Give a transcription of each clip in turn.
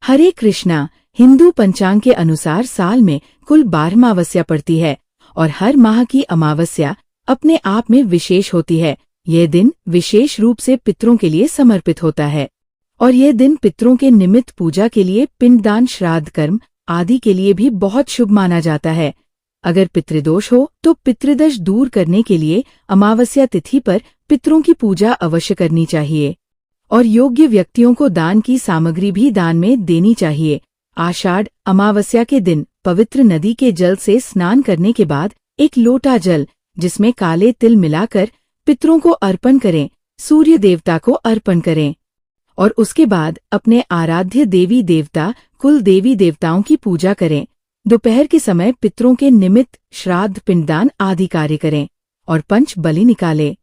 हरे कृष्णा। हिंदू पंचांग के अनुसार साल में कुल 12 अमावस्या पड़ती है और हर माह की अमावस्या अपने आप में विशेष होती है। यह दिन विशेष रूप से पितरों के लिए समर्पित होता है और यह दिन पितरों के निमित्त पूजा के लिए पिंडदान, श्राद्ध कर्म आदि के लिए भी बहुत शुभ माना जाता है। अगर पितृदोष हो तो पितृदोष दूर करने के लिए अमावस्या तिथि पर पितरों की पूजा अवश्य करनी चाहिए और योग्य व्यक्तियों को दान की सामग्री भी दान में देनी चाहिए। आषाढ़ अमावस्या के दिन पवित्र नदी के जल से स्नान करने के बाद एक लोटा जल जिसमें काले तिल मिलाकर पितरों को अर्पण करें, सूर्य देवता को अर्पण करें और उसके बाद अपने आराध्य देवी देवता, कुल देवी देवताओं की पूजा करें। दोपहर के समय पितरों के निमित्त श्राद्ध, पिंडदान आदि कार्य करें और पंच बलि निकालें,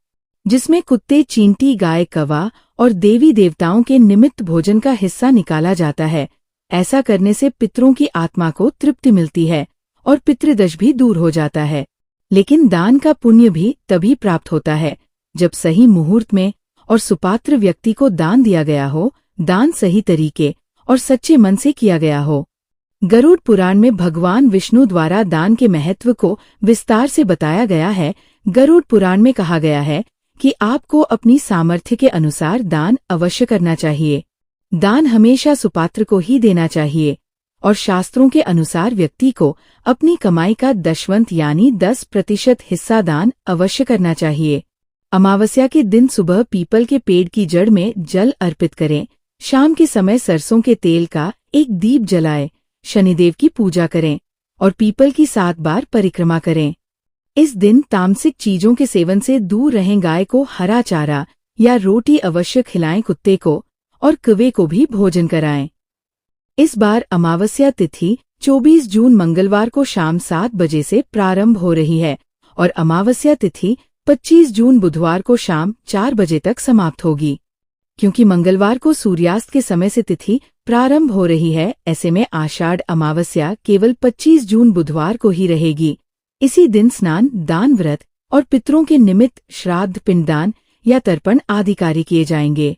जिसमें कुत्ते, चींटी, गाय, कौवा और देवी देवताओं के निमित्त भोजन का हिस्सा निकाला जाता है। ऐसा करने से पितरों की आत्मा को तृप्ति मिलती है और पितृदोष भी दूर हो जाता है। लेकिन दान का पुण्य भी तभी प्राप्त होता है जब सही मुहूर्त में और सुपात्र व्यक्ति को दान दिया गया हो। दान सही तरीके और सच्चे मन से किया गया हो। गरुड़ पुराण में भगवान विष्णु द्वारा दान के महत्व को विस्तार से बताया गया है। गरुड़ पुराण में कहा गया है कि आपको अपनी सामर्थ्य के अनुसार दान अवश्य करना चाहिए। दान हमेशा सुपात्र को ही देना चाहिए और शास्त्रों के अनुसार व्यक्ति को अपनी कमाई का 10वां यानी 10% हिस्सा दान अवश्य करना चाहिए। अमावस्या के दिन सुबह पीपल के पेड़ की जड़ में जल अर्पित करें। शाम के समय सरसों के तेल का एक दीप जलाएं, शनिदेव की पूजा करें और पीपल की 7 बार परिक्रमा करें। इस दिन तामसिक चीजों के सेवन से दूर रहें। गाय को हरा चारा या रोटी अवश्य खिलाएं। कुत्ते को और कौवे को भी भोजन कराएं। इस बार अमावस्या तिथि 24 जून मंगलवार को शाम 7 बजे से प्रारंभ हो रही है और अमावस्या तिथि 25 जून बुधवार को शाम 4 बजे तक समाप्त होगी। क्योंकि मंगलवार को सूर्यास्त के समय से तिथि प्रारंभ हो रही है, ऐसे में आषाढ़ अमावस्या केवल 25 जून बुधवार को ही रहेगी। इसी दिन स्नान, दान, व्रत और पितरों के निमित्त श्राद्ध, पिंडदान या तर्पण आदि कार्य किए जाएंगे।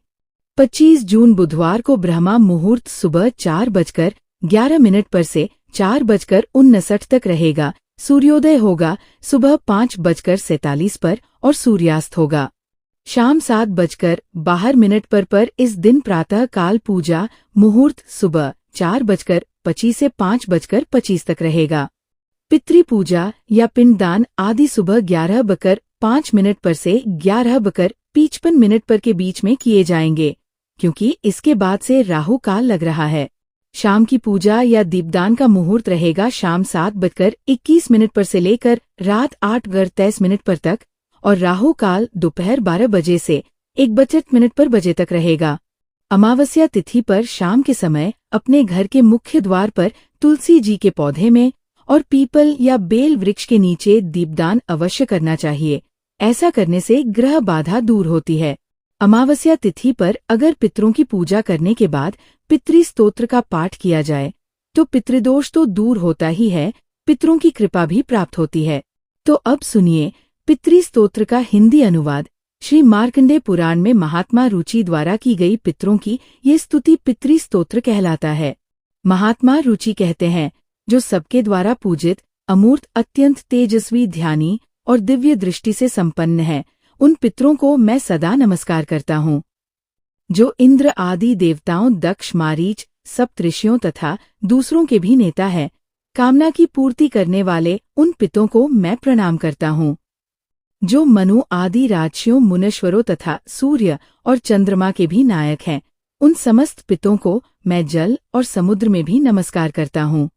25 जून बुधवार को ब्रह्मा मुहूर्त सुबह 4:11 पर से 4:59 तक रहेगा। सूर्योदय होगा सुबह 5:47 पर और सूर्यास्त होगा शाम 7:12 पर। इस दिन प्रातः काल पूजा मुहूर्त सुबह 4:25 से 5:25 तक रहेगा। पितृ पूजा या पिंडदान आदि सुबह 11:05 पर से 11:55 पर के बीच में किए जाएंगे, क्योंकि इसके बाद से राहु काल लग रहा है। शाम की पूजा या दीपदान का मुहूर्त रहेगा शाम 7:21 पर से लेकर रात 8:23 पर तक और राहु काल दोपहर 12 बजे से 1:00 पर बजे तक रहेगा। अमावस्या तिथि पर शाम के समय अपने घर के मुख्य द्वार पर तुलसी जी के पौधे में और पीपल या बेल वृक्ष के नीचे दीपदान अवश्य करना चाहिए। ऐसा करने से ग्रह बाधा दूर होती है। अमावस्या तिथि पर अगर पितरों की पूजा करने के बाद पितृ स्तोत्र का पाठ किया जाए तो पितृदोष तो दूर होता ही है, पितरों की कृपा भी प्राप्त होती है। तो अब सुनिए पितृ स्तोत्र का हिंदी अनुवाद। श्री मार्कंडेय पुराण में महात्मा रुचि द्वारा की गई पितरों की ये स्तुति पितृ स्तोत्र कहलाता है। महात्मा रुचि कहते हैं, जो सबके द्वारा पूजित, अमूर्त, अत्यंत तेजस्वी, ध्यानी और दिव्य दृष्टि से संपन्न है, उन पितरों को मैं सदा नमस्कार करता हूँ। जो इंद्र आदि देवताओं, दक्ष, मारीच, सप्तऋषियों तथा दूसरों के भी नेता है, कामना की पूर्ति करने वाले उन पितरों को मैं प्रणाम करता हूँ। जो मनु आदि राजर्षियों, मुनीश्वरों तथा सूर्य और चंद्रमा के भी नायक हैं, उन समस्त पितरों को मैं जल और समुद्र में भी नमस्कार करता हूँ।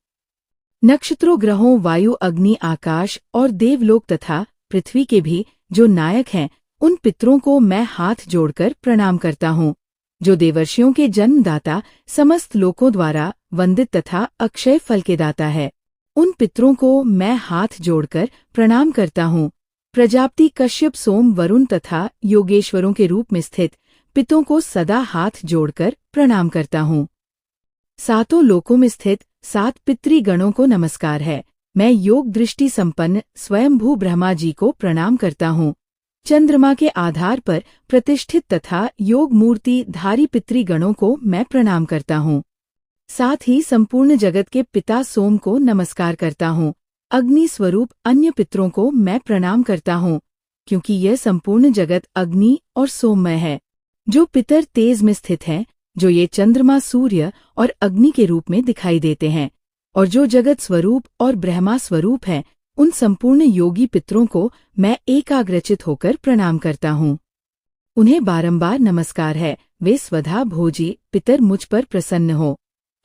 नक्षत्रों, ग्रहों, वायु, अग्नि, आकाश और देवलोक तथा पृथ्वी के भी जो नायक हैं, उन पितरों को मैं हाथ जोड़कर प्रणाम करता हूँ। जो देवर्षियों के जन्मदाता, समस्त लोकों द्वारा वंदित तथा अक्षय फल के दाता है, उन पितरों को मैं हाथ जोड़कर प्रणाम करता हूँ। प्रजापति, कश्यप, सोम, वरुण तथा योगेश्वरों के रूप में स्थित पितरों को सदा हाथ जोड़कर प्रणाम करता हूँ। 7 लोकों में स्थित 7 पितृगणों को नमस्कार है। मैं योग दृष्टि संपन्न स्वयंभू ब्रह्मा जी को प्रणाम करता हूँ। चंद्रमा के आधार पर प्रतिष्ठित तथा योग मूर्ति धारी पितृगणों को मैं प्रणाम करता हूँ। साथ ही संपूर्ण जगत के पिता सोम को नमस्कार करता हूँ। अग्नि स्वरूप अन्य पितरों को मैं प्रणाम करता हूँ, क्योंकि यह संपूर्ण जगत अग्नि और सोममय है। जो पितर तेज में स्थित हैं, जो ये चंद्रमा, सूर्य और अग्नि के रूप में दिखाई देते हैं, और जो जगत स्वरूप और ब्रह्मा स्वरूप हैं, उन संपूर्ण योगी पितरों को मैं एकाग्रचित होकर प्रणाम करता हूँ। उन्हें बारंबार नमस्कार है। वे स्वधा भोजी पितर मुझ पर प्रसन्न हो।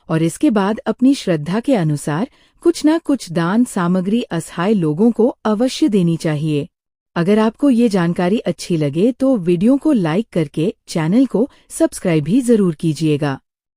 और इसके बाद अपनी श्रद्धा के अनुसार कुछ न कुछ दान सामग्री असहाय लोगों को अवश्य देनी चाहिए। अगर आपको ये जानकारी अच्छी लगे तो वीडियो को लाइक करके चैनल को सब्सक्राइब भी जरूर कीजिएगा।